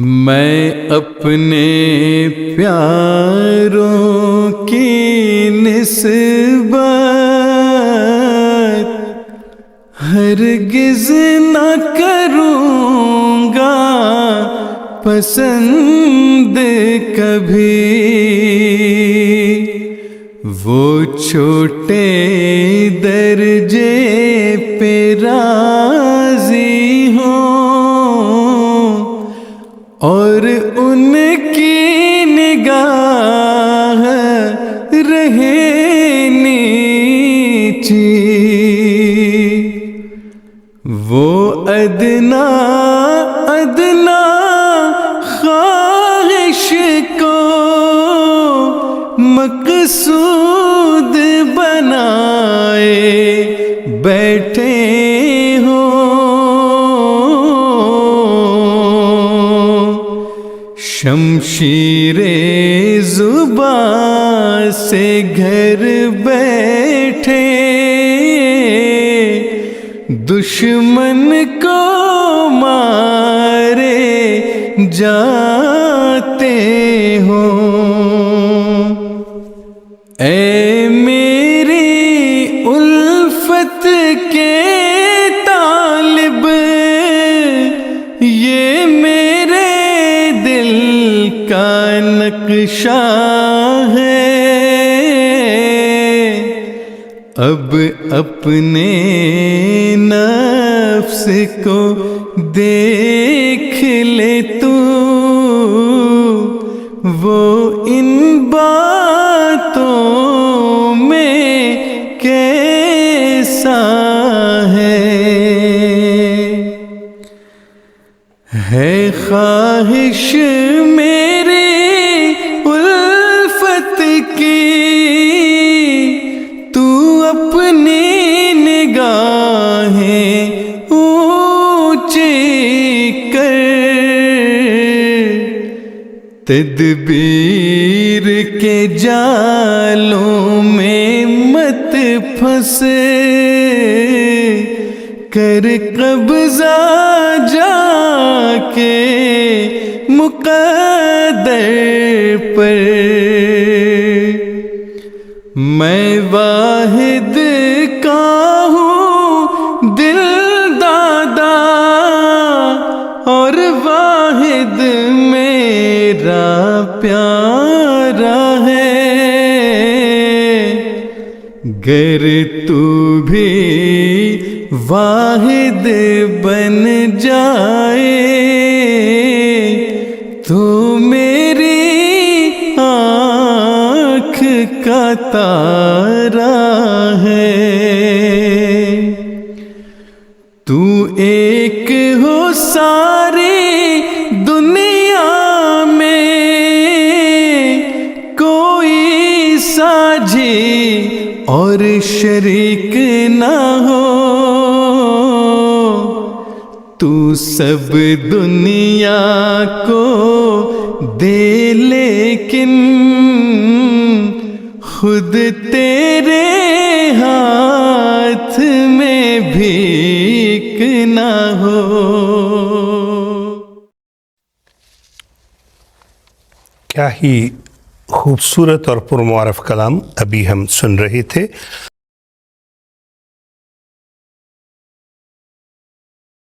میں اپنے پیاروں کی نسبت ہرگز نہ کروں گا پسند کبھی، وہ چھوٹے درجے پہ راضی ہوں اور ان کی نگاہ رہے نیچی، وہ ادنا ادنا خواہش کو مقصود بنائے بیٹھے شمشیر زباں سے گھر بیٹھے دشمن کو مارے جاتے ہوں۔ اے میری الفت کے طالب، یہ میرے دل کا نقشہ ہے، اب اپنے نفس کو دیکھ لے تو، وہ ان باتوں میں کیسا ہے خواہش میری الفت کی، تو اپنی نگاہیں اونچی کر، تدبیر کے جالوں میں مت پھنس، کر قبضہ جا کے مقدر پر، میں واحد کا ہوں دل دادا اور واحد میرا پیارا ہے، گر تو بھی واحد بن جائے تو میری آنکھ کا تارا ہے، تو ایک ہو ساری دنیا میں کوئی ساجھی اور شریک نہ ہو، تو سب دنیا کو دے لیکن خود تیرے ہاتھ میں بھیک نہ ہو۔ کیا ہی خوبصورت اور پرمعرف کلام ابھی ہم سن رہے تھے۔